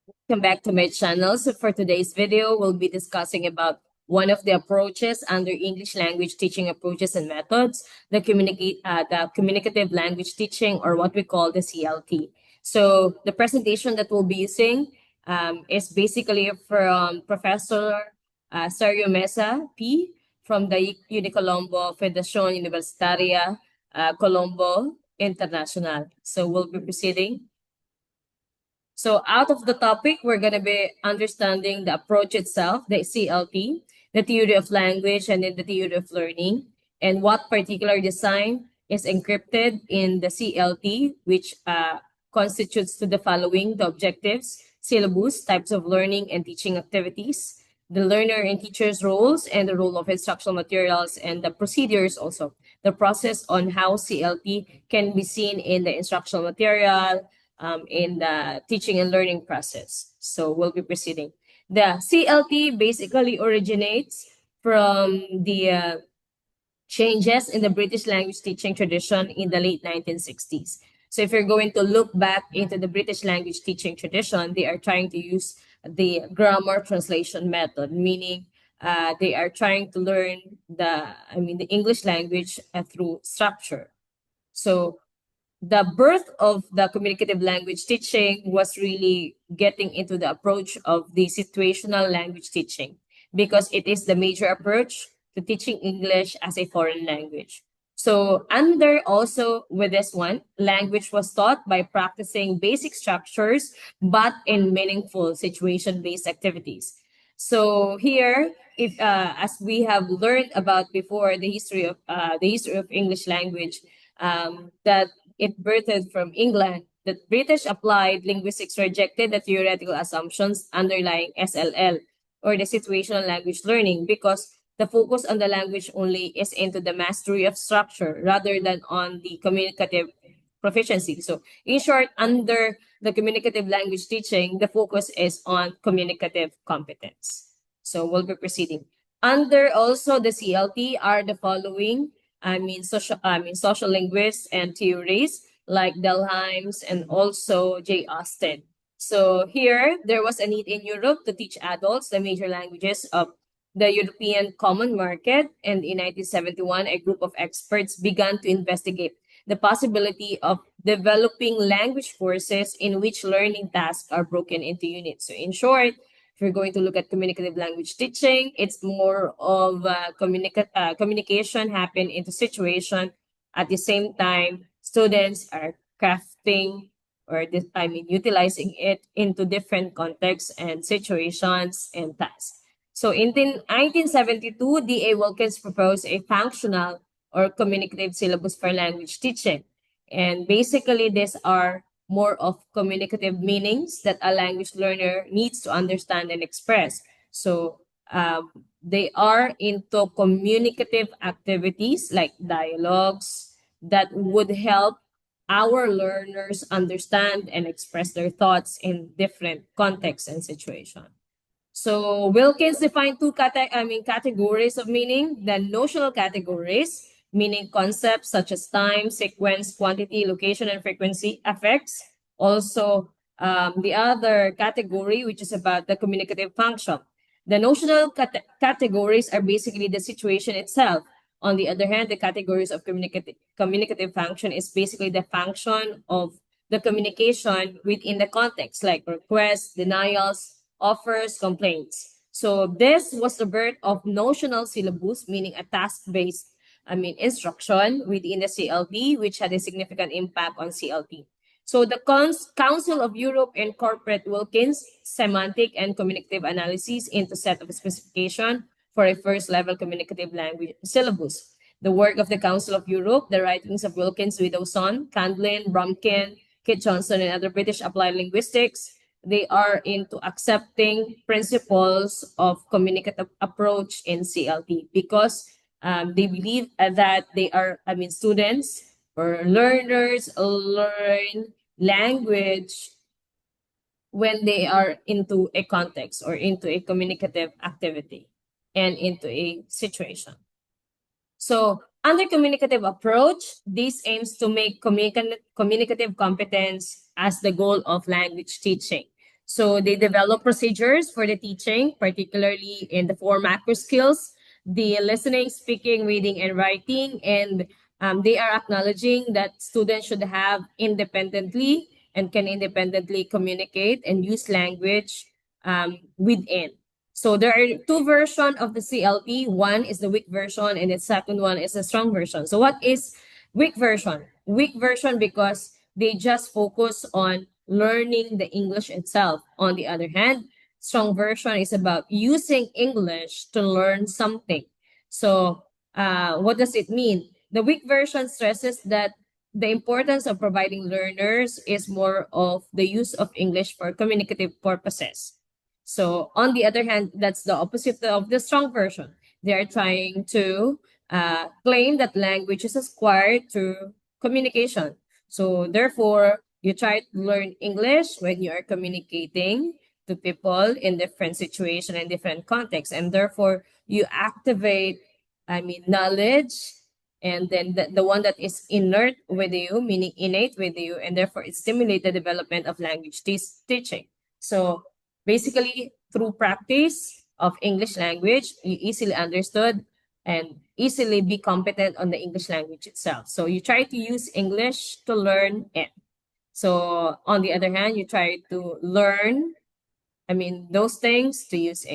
Welcome back to my channel. So for today's video, we'll be discussing about one of the approaches under English language teaching approaches and methods, the communicative language teaching, or what we call the CLT. So the presentation that we'll be using is basically from Professor Sergio Mesa P from the Unicolombo Federación Universitaria Colombo International. So we'll be proceeding. So out of the topic, we're going to be understanding the approach itself, the CLT, the theory of language, and then the theory of learning, and what particular design is encrypted in the CLT, which constitutes to the following: the objectives, syllabus, types of learning and teaching activities, the learner and teacher's roles, and the role of instructional materials, and the procedures also, the process on how CLT can be seen in the instructional material, in the teaching and learning process. So we'll be proceeding. The CLT basically originates from the changes in the British language teaching tradition in the late 1960s. So if you're going to look back into the British language teaching tradition, they are trying to use the grammar translation method, meaning they are trying to learn the English language through structure. So the birth of the communicative language teaching was really getting into the approach of the situational language teaching, because it is the major approach to teaching English as a foreign language. So under also with this one, language was taught by practicing basic structures, but in meaningful situation-based activities. So here, if as we have learned about before, the history of English language, that it birthed from England, the British applied linguistics rejected the theoretical assumptions underlying SLL, or the situational language learning, because the focus on the language only is into the mastery of structure rather than on the communicative proficiency. So in short, under the communicative language teaching, the focus is on communicative competence. So we'll be proceeding. Under also the CLT are the following, social linguists and theories like Delheims and also J. Austen. So here, there was a need in Europe to teach adults the major languages of the European Common Market, and in 1971, a group of experts began to investigate the possibility of developing language courses in which learning tasks are broken into units. So in short, if you're going to look at communicative language teaching, it's more of communication happen into situation. At the same time, students are crafting utilizing it into different contexts and situations and tasks. So in 1972, D.A. Wilkins proposed a functional or communicative syllabus for language teaching. And basically, these are more of communicative meanings that a language learner needs to understand and express. So they are into communicative activities like dialogues that would help our learners understand and express their thoughts in different contexts and situations. So Wilkins defined two categories of meaning: the notional categories, meaning concepts such as time, sequence, quantity, location, and frequency, affects. Also, the other category, which is about the communicative function. The notional categories are basically the situation itself. On the other hand, the categories of communicative function is basically the function of the communication within the context, like requests, denials, offers, complaints. So this was the birth of notional syllabus, meaning a task-based instruction within the CLT, which had a significant impact on CLT. So the Council of Europe incorporated Wilkins' semantic and communicative analysis into set of specification for a first-level communicative language syllabus. The work of the Council of Europe, the writings of Wilkins, Widdowson, Candlin, Bromkin, Kit Johnson, and other British applied linguistics, they are into accepting principles of communicative approach in CLT, because they believe that students or learners learn language when they are into a context or into a communicative activity and into a situation. So under communicative approach, this aims to make communicative competence as the goal of language teaching. So they develop procedures for the teaching, particularly in the four macro skills, the listening, speaking, reading, and writing. And they are acknowledging that students should have independently and can independently communicate and use language within. So there are two versions of the CLT. One is the weak version, and the second one is the strong version. So what is weak version? Weak version because they just focus on learning the English itself. On the other hand, strong version is about using English to learn something. So what does it mean? The weak version stresses that the importance of providing learners is more of the use of English for communicative purposes. So on the other hand, that's the opposite of the strong version. They are trying to claim that language is acquired through communication. So therefore, you try to learn English when you are communicating to people in different situations and different contexts, and therefore you activate, knowledge, and then the one that is inert with you, meaning innate with you, and therefore it stimulates the development of language teaching. So basically, through practice of English language, you easily understood and easily be competent on the English language itself. So you try to use English to learn it. So on the other hand, you try to learn, those things to use,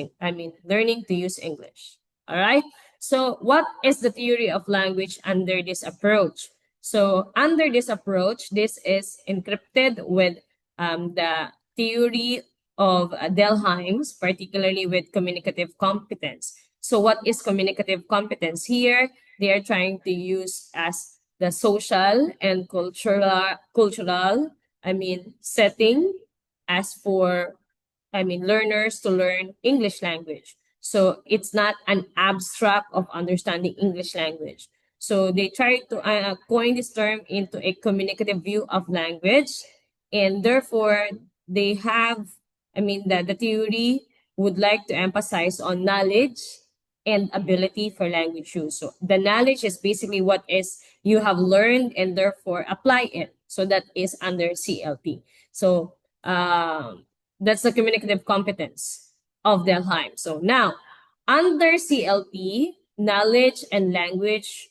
learning to use English. All right. So what is the theory of language under this approach? So under this approach, this is encrypted with the theory of Delheim's, particularly with communicative competence. So what is communicative competence? Here, they are trying to use as the social and cultural, setting as for learners to learn English language. So it's not an abstract of understanding English language. So they try to coin this term into a communicative view of language, and therefore they have, the theory would like to emphasize on knowledge and ability for language use. So the knowledge is basically what is you have learned and therefore apply it. So that is under CLT. So that's the communicative competence of Delheim. So now, under CLT, knowledge and language,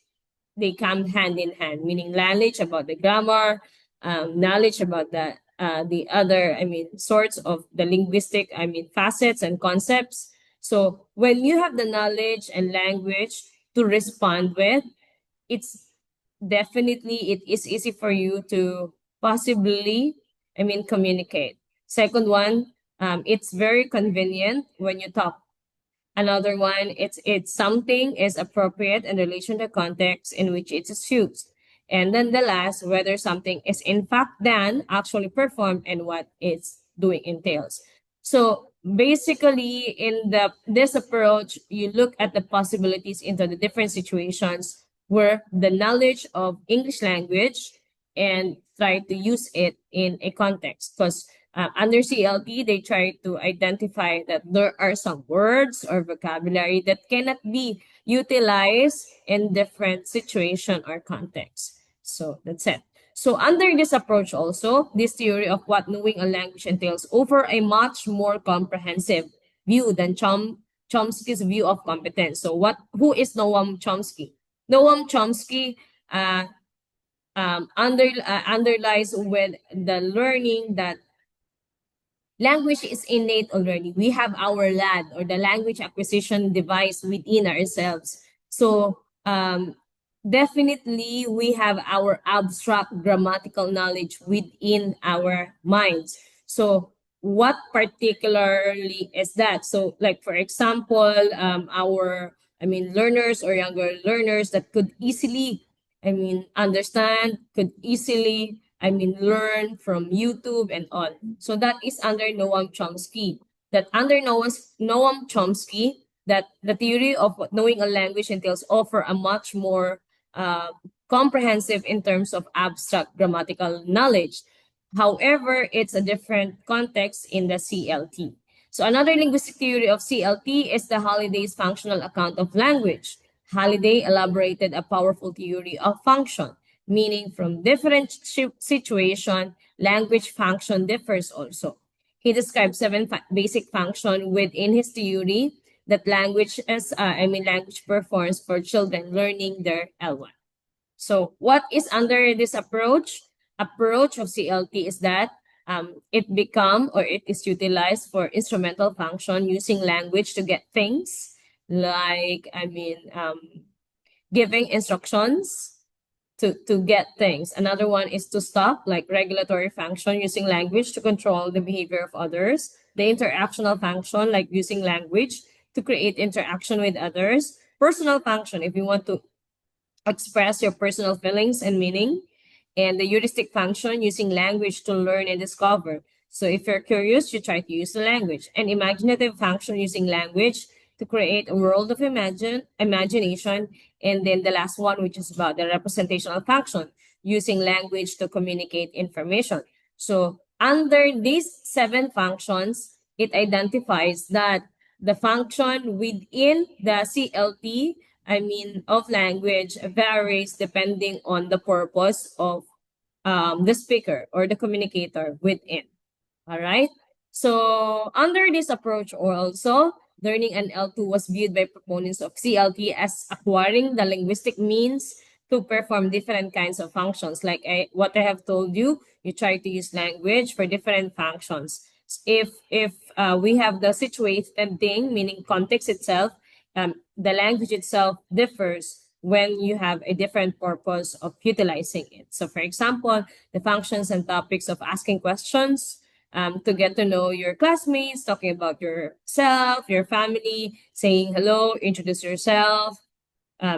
they come hand in hand, meaning knowledge about the grammar, knowledge about the other, sorts of the linguistic, facets and concepts. So when you have the knowledge and language to respond with, it's definitely, it is easy for you to possibly, communicate. Second one, it's very convenient when you talk. Another one, it's something is appropriate in relation to context in which it is used. And then the last, whether something is in fact done, actually performed, and what it's doing entails. So basically, in this approach, you look at the possibilities into the different situations where the knowledge of English language and try to use it in a context. Because under CLT, they try to identify that there are some words or vocabulary that cannot be utilized in different situation or context. So that's it. So under this approach also, this theory of what knowing a language entails offer a much more comprehensive view than Chomsky's view of competence. So who is Noam Chomsky? Noam Chomsky underlies with the learning that language is innate already. We have our LAD, or the language acquisition device, within ourselves. So definitely we have our abstract grammatical knowledge within our minds. So what particularly is that? So like, for example, our, learners or younger learners that could easily, understand, could easily, learn from YouTube and all. So that is under Noam Chomsky. That under Noam Chomsky, that the theory of what knowing a language entails offer a much more comprehensive in terms of abstract grammatical knowledge. However, it's a different context in the CLT. So another linguistic theory of CLT is the Holliday's functional account of language. Halliday elaborated a powerful theory of function, meaning from different situation, language function differs also. He described seven basic functions within his theory that language performs for children learning their L1. So what is under this approach of CLT is that it is utilized for instrumental function using language to get things like giving instructions to get things. Another one is to stop, like regulatory function using language to control the behavior of others. The interactional function, like using language to create interaction with others. Personal function, if you want to express your personal feelings and meaning, and the heuristic function using language to learn and discover. So if you're curious, you try to use the language. And imaginative function using language to create a world of imagination. And then the last one, which is about the representational function, using language to communicate information. So under these seven functions, it identifies that the function within the CLT of language varies depending on the purpose of the speaker or the communicator within. All right. So under this approach also, learning an L2 was viewed by proponents of CLT as acquiring the linguistic means to perform different kinds of functions. Like what I have told you, you try to use language for different functions. If we have the situated thing, meaning context itself, the language itself differs when you have a different purpose of utilizing it. So for example, the functions and topics of asking questions, to get to know your classmates, talking about yourself, your family, saying hello, introduce yourself,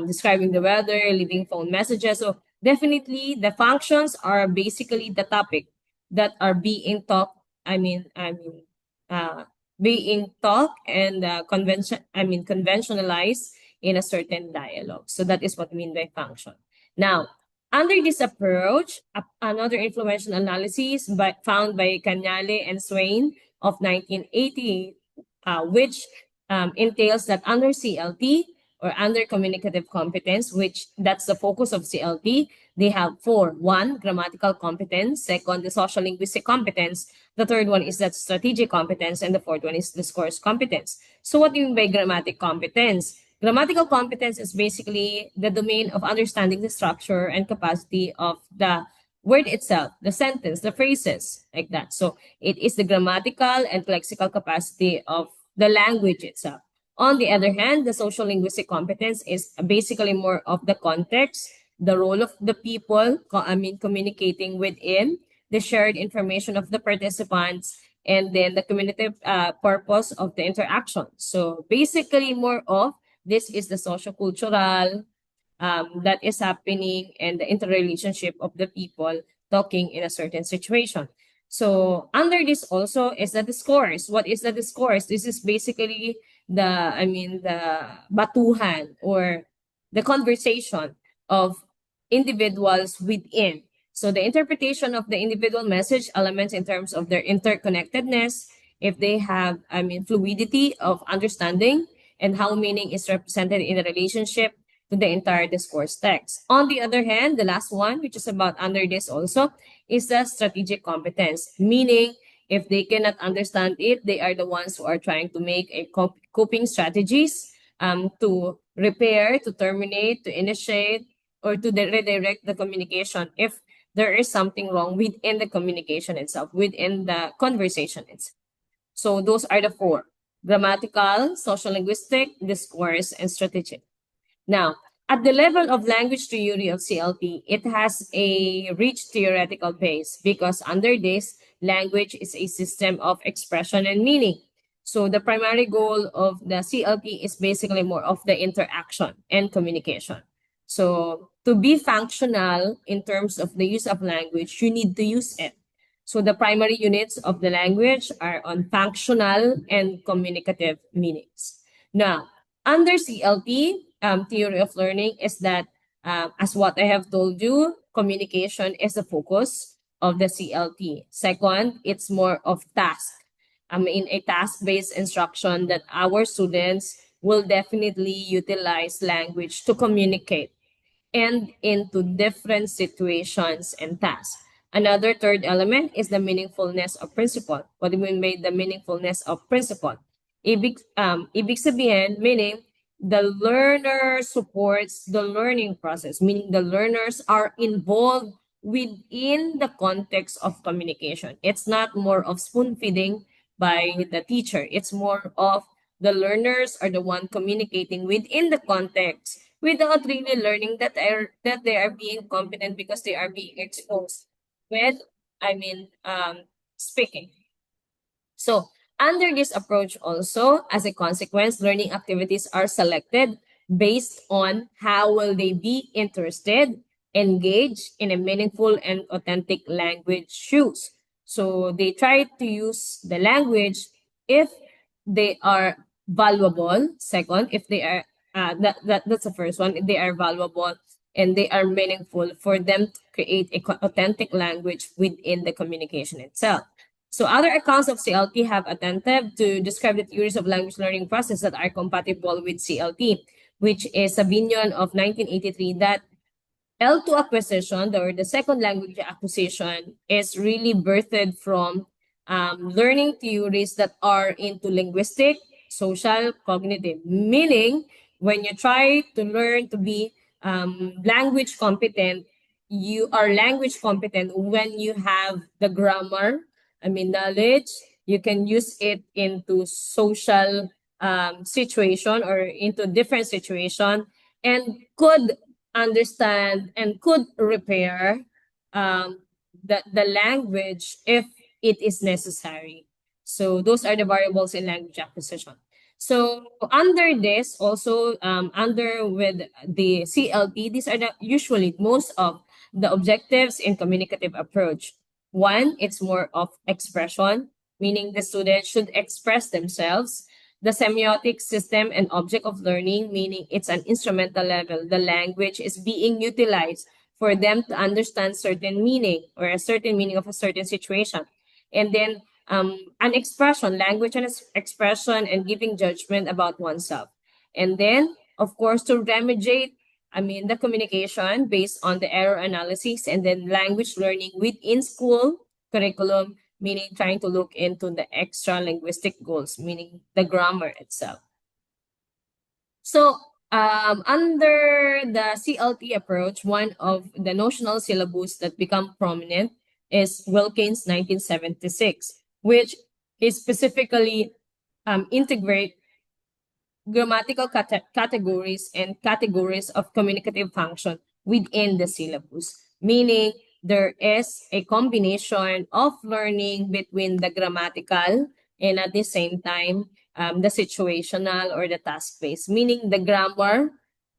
describing the weather, leaving phone messages. So definitely the functions are basically the topic that are being taught. Uh, Being taught and conventionalized in a certain dialogue. So that is what we mean by function. Now, under this approach, another influential analysis found by Cagnale and Swain of 1980, which entails that under CLT or under communicative competence, which that's the focus of CLT, they have four. One, grammatical competence. Second, the social linguistic competence. The third one is that strategic competence. And the fourth one is discourse competence. So what do you mean by grammatic competence? Grammatical competence is basically the domain of understanding the structure and capacity of the word itself, the sentence, the phrases, like that. So it is the grammatical and lexical capacity of the language itself. On the other hand, the social linguistic competence is basically more of the context, the role of the people, communicating within, the shared information of the participants, and then the communicative purpose of the interaction. So basically more of this is the sociocultural that is happening and the interrelationship of the people talking in a certain situation. So under this also is the discourse. What is the discourse? This is basically the batuhan or the conversation of individuals within. So the interpretation of the individual message elements in terms of their interconnectedness, if they have, fluidity of understanding and how meaning is represented in a relationship to the entire discourse text. On the other hand, the last one, which is about under this also, is the strategic competence, meaning if they cannot understand it, they are the ones who are trying to make a coping strategies to repair, to terminate, to initiate, or to redirect the communication if there is something wrong within the communication itself, within the conversation itself. So those are the four: grammatical, social linguistic, discourse, and strategic. Now, at the level of language theory of CLT, it has a rich theoretical base because under this, language is a system of expression and meaning. So the primary goal of the CLT is basically more of the interaction and communication. So to be functional in terms of the use of language, you need to use it. So the primary units of the language are on functional and communicative meanings. Now, under CLT, theory of learning is that, as what I have told you, communication is the focus of the CLT. Second, it's more of task. A task-based instruction that our students will definitely utilize language to communicate and into different situations and tasks. Another third element is the meaningfulness of principle. What do we mean by the meaningfulness of principle? Ibig sabihin, meaning the learner supports the learning process, meaning the learners are involved within the context of communication. It's not more of spoon feeding by the teacher. It's more of the learners are the one communicating within the context without really learning that they are being competent because they are being exposed with, speaking. So under this approach also, as a consequence, learning activities are selected based on how will they be interested, engaged in a meaningful and authentic language use. So they try to use the language if they are valuable. Second, if they are that's the first one. If they are valuable and they are meaningful for them to create a authentic language within the communication itself. So other accounts of CLT have attempted to describe the theories of language learning process that are compatible with CLT, which is Sabinion of 1983 that L2 acquisition, or the second language acquisition, is really birthed from learning theories that are into linguistic, social, cognitive. Meaning, when you try to learn to be language competent, you are language competent when you have the grammar, knowledge. You can use it into social situation or into different situation and could understand and could repair the language if it is necessary. So those are the variables in language acquisition. So under this, also under with the CLT, these are usually most of the objectives in communicative approach. One, it's more of expression, meaning the student should express themselves. The semiotic system and object of learning, meaning it's an instrumental level. The language is being utilized for them to understand certain meaning or a certain meaning of a certain situation. And then an expression, language and expression and giving judgment about oneself. And then, of course, to remediate, the communication based on the error analysis and then language learning within school curriculum, meaning trying to look into the extra linguistic goals, meaning the grammar itself. So under the CLT approach, one of the notional syllabus that become prominent is Wilkins 1976, which is specifically integrate grammatical categories and categories of communicative function within the syllabus, meaning there is a combination of learning between the grammatical and at the same time the situational or the task-based, meaning the grammar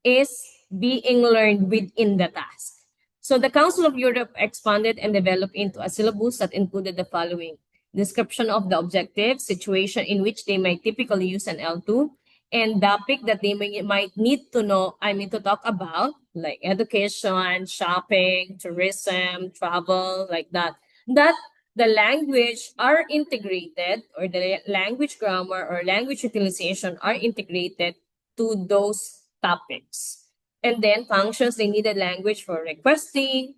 is being learned within the task. So the Council of Europe expanded and developed into a syllabus that included the following: description of the objective, situation in which they might typically use an L2, and topic that they might need to know, to talk about, like education, shopping, tourism, travel, like that. That the language are integrated, or the language grammar or language utilization are integrated to those topics. And then functions, they need a language for requesting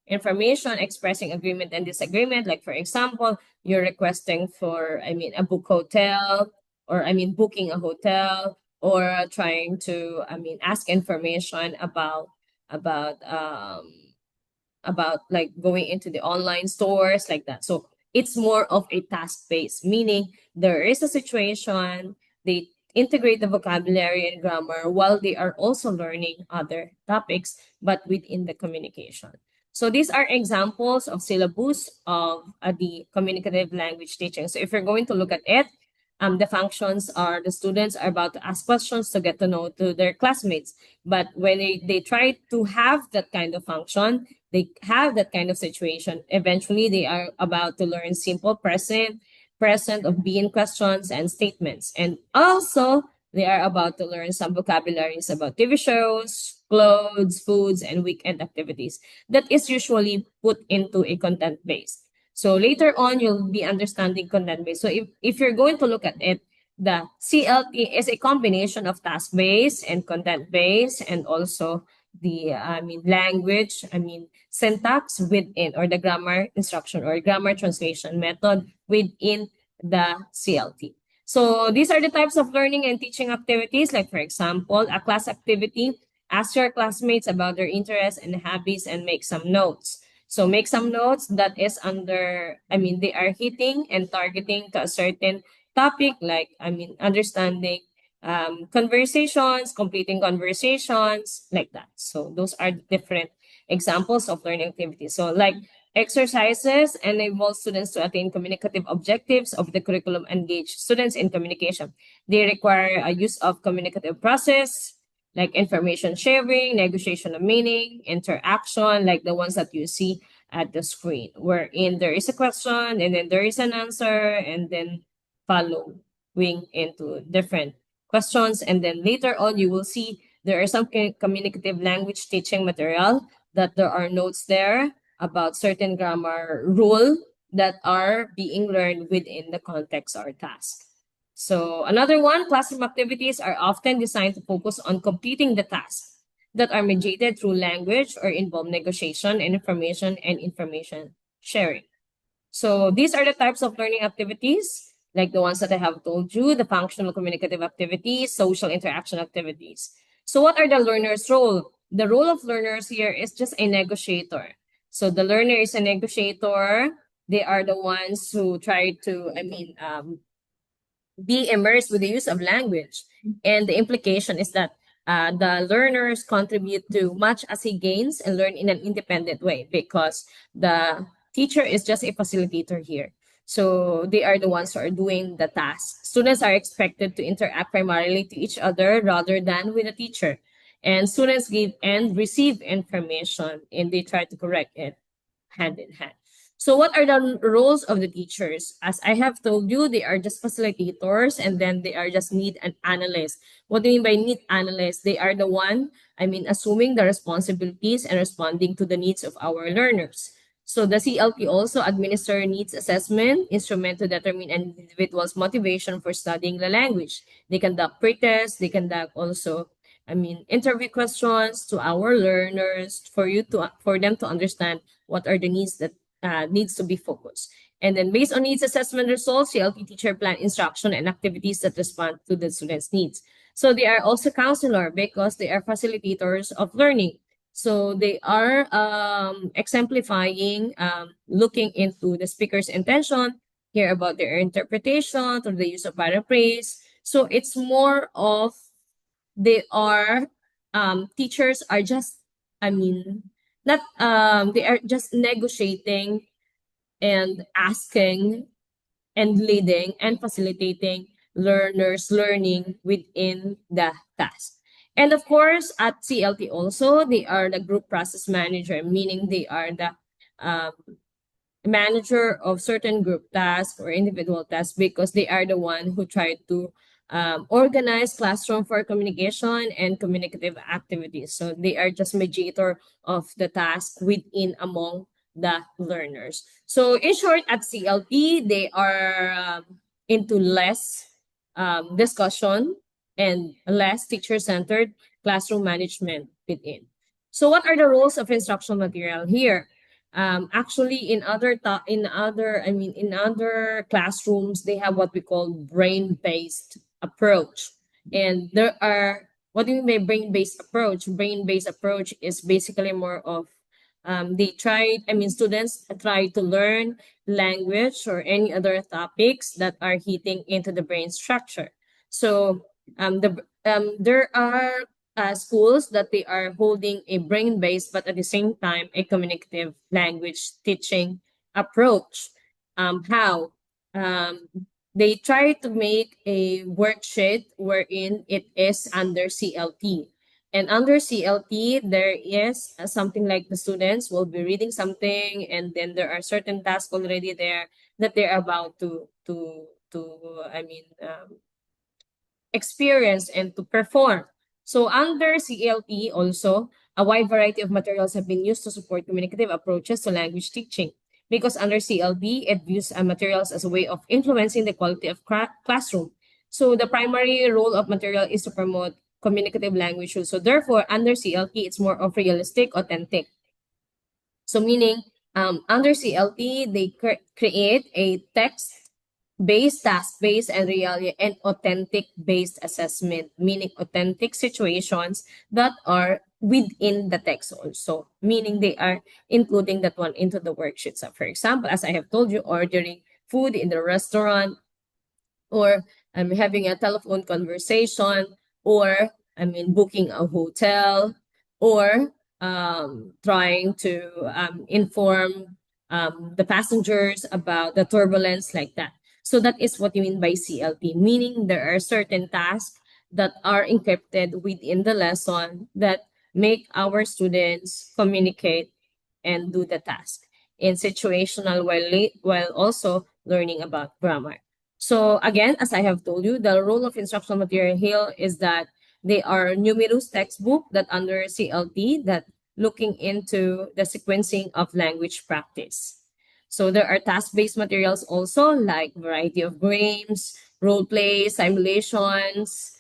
information, expressing agreement and disagreement. Like for example, you're requesting for, a book hotel, or booking a hotel, or trying to, ask information about like going into the online stores, like that. So it's more of a task-based, meaning there is a situation, they integrate the vocabulary and grammar while they are also learning other topics, but within the communication. So these are examples of syllabus of the communicative language teaching. So if you're going to look at it, the functions are the students are about to ask questions to get to know to their classmates. But when they try to have that kind of function, they have that kind of situation, eventually they are about to learn simple present of being questions and statements. And also, they are about to learn some vocabularies about TV shows, clothes, foods, and weekend activities that is usually put into a content base. So later on, you'll be understanding content base. So if you're going to look at it, the CLT is a combination of task based and content based, and also language, syntax within, or the grammar instruction or grammar translation method within the CLT. So these are the types of learning and teaching activities. Like for example, a class activity, ask your classmates about their interests and hobbies and make some notes. So make some notes that is under, they are hitting and targeting to a certain topic, like, understanding conversations, completing conversations, like that. So those are the different examples of learning activities. So like exercises enable students to attain communicative objectives of the curriculum, engage students in communication. They require a use of communicative process, like information sharing, negotiation of meaning, interaction, like the ones that you see at the screen, wherein there is a question and then there is an answer and then following into different questions. And then later on, you will see there are some communicative language teaching material that there are notes there about certain grammar rule that are being learned within the context or task. So another one, classroom activities are often designed to focus on completing the tasks that are mediated through language or involve negotiation and information sharing. So these are the types of learning activities, like the ones that I have told you, the functional communicative activities, social interaction activities. So what are the learner's role? The role of learners here is just a negotiator. So the learner is a negotiator. They are the ones who try to, be immersed with the use of language. And the implication is that the learners contribute to much as he gains and learn in an independent way, because the teacher is just a facilitator here. So they are the ones who are doing the task. Students are expected to interact primarily to each other rather than with a teacher. And students give and receive information and they try to correct it hand in hand. So what are the roles of the teachers? As I have told you, they are just facilitators and then they are just need an analyst. What do you mean by need analyst? They are the one, assuming the responsibilities and responding to the needs of our learners. So the CLP also administer needs assessment instrument to determine an individual's motivation for studying the language. They conduct pre-tests, they conduct also interview questions to our learners for them to understand what are the needs that needs to be focused. And then based on needs assessment results, CLP teacher plan instruction and activities that respond to the students' needs. So they are also counselor because they are facilitators of learning. So they are exemplifying, looking into the speaker's intention, hear about their interpretation through the use of paraphrase. So it's more of they are teachers are just not they are just negotiating and asking and leading and facilitating learners learning within the task. And of course at CLT also they are the group process manager, meaning they are the um, manager of certain group tasks or individual tasks, because they are the one who try to organize classroom for communication and communicative activities. So they are just mediator of the task within among the learners. So in short, at CLP, they are into less discussion and less teacher-centered classroom management within. So what are the roles of instructional material here? Actually, in other classrooms, they have what we call brain-based approach. And there are, what do you mean by brain-based approach? Brain-based approach is basically more of, students try to learn language or any other topics that are hitting into the brain structure. So there are schools that they are holding a brain-based, but at the same time, a communicative language teaching approach. How? They try to make a worksheet wherein it is under CLT. And under CLT, there is something like the students will be reading something, and then there are certain tasks already there that they're about to experience and to perform. So under CLT also, a wide variety of materials have been used to support communicative approaches to language teaching. Because under CLT, it views materials as a way of influencing the quality of classroom. So the primary role of material is to promote communicative language rules. So therefore, under CLT, it's more of realistic, authentic. So meaning, under CLT, they create a text-based, task-based, and reality and authentic-based assessment, meaning authentic situations that are within the text also, meaning they are including that one into the worksheet. So for example, as I have told you, ordering food in the restaurant, or having a telephone conversation, or booking a hotel, or trying to inform the passengers about the turbulence, like that. So that is what you mean by CLT, meaning there are certain tasks that are encrypted within the lesson that make our students communicate and do the task in situational, while also learning about grammar. So again, as I have told you, the role of instructional material here is that they are numerous textbook that under CLT that looking into the sequencing of language practice. So there are task-based materials also, like variety of games, role play, simulations,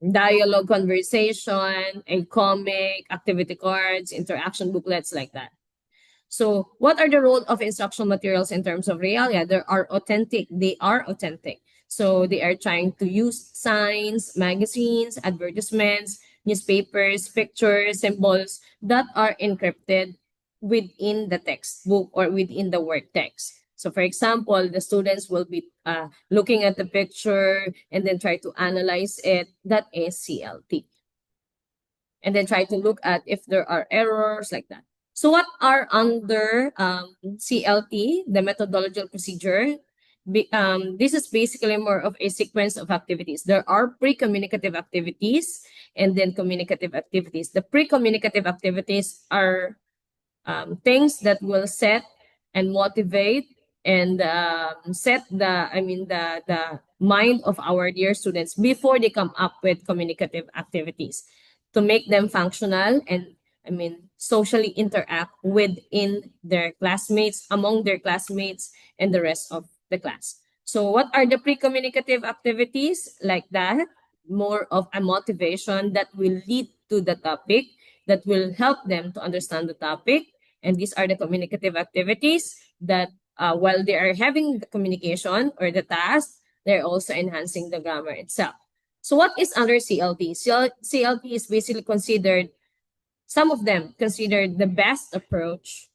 dialogue conversation, a comic, activity cards, interaction booklets, like that. So what are the role of instructional materials in terms of realia? They are authentic. They are authentic. So they are trying to use signs, magazines, advertisements, newspapers, pictures, symbols that are encrypted within the textbook or within the work text. So for example, the students will be looking at the picture and then try to analyze it. That is CLT. And then try to look at if there are errors, like that. So what are under CLT, the methodological procedure? This is basically more of a sequence of activities. There are pre-communicative activities and then communicative activities. The pre-communicative activities are things that will set and motivate and set the mind of our dear students before they come up with communicative activities to make them functional and socially interact within their classmates, among their classmates, and the rest of the class. So what are the pre-communicative activities like that? More of a motivation that will lead to the topic, that will help them to understand the topic. And these are the communicative activities that while they are having the communication or the task, they're also enhancing the grammar itself. So what is under CLT? CLT is basically considered, some of them considered the best approach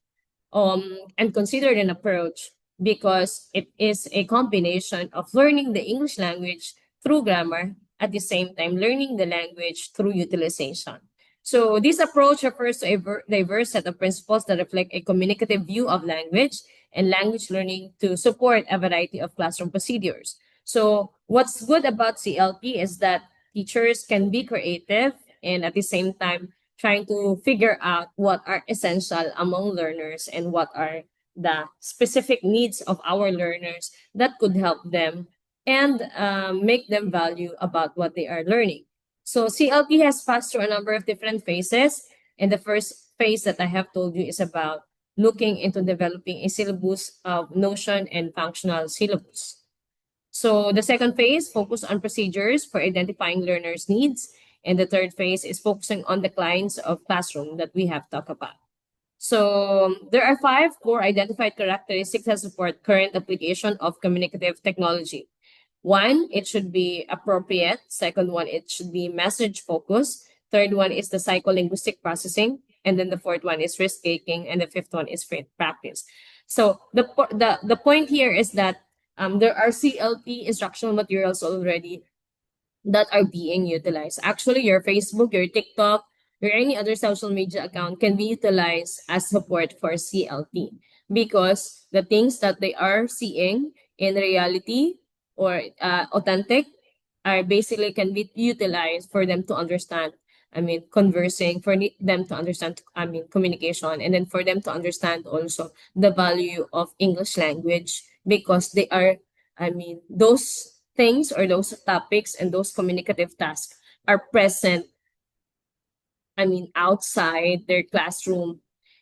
and considered an approach because it is a combination of learning the English language through grammar, at the same time learning the language through utilization. So this approach refers to a diverse set of principles that reflect a communicative view of language and language learning to support a variety of classroom procedures. So what's good about CLP is that teachers can be creative and at the same time trying to figure out what are essential among learners and what are the specific needs of our learners that could help them and make them value about what they are learning. So CLP has passed through a number of different phases. And the first phase that I have told you is about looking into developing a syllabus of notion and functional syllabus. So the second phase focus on procedures for identifying learners' needs. And the third phase is focusing on the clients of classroom that we have talked about. So there are 5 core identified characteristics that support current application of communicative technology. 1, it should be appropriate. Second one, it should be message focused. Third one is the psycholinguistic processing. And then the fourth one is risk taking. And the fifth one is free practice. So the point here is that there are CLT instructional materials already that are being utilized. Actually, your Facebook, your TikTok, or any other social media account can be utilized as support for CLT because the things that they are seeing in reality or authentic are basically can be utilized for them to understand. Conversing, for them to understand, communication, and then for them to understand also the value of English language because they are, those things or those topics and those communicative tasks are present, outside their classroom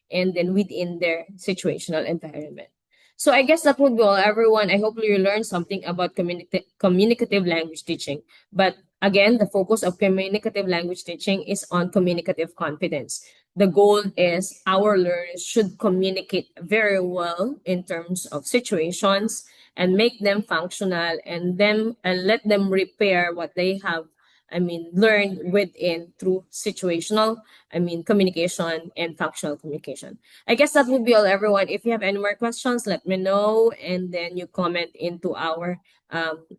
and then within their situational environment. So I guess that would be all, everyone. I hope you learned something about communicative language teaching. But Again, the focus of communicative language teaching is on communicative confidence. The goal is our learners should communicate very well in terms of situations and make them functional and let them repair what they have learned within through situational, communication and functional communication. I guess that would be all, everyone. If you have any more questions, let me know, and then you comment into our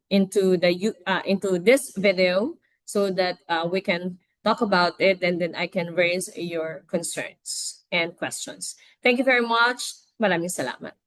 into this video so that we can talk about it, and then I can raise your concerns and questions. Thank you very much. Maraming salamat.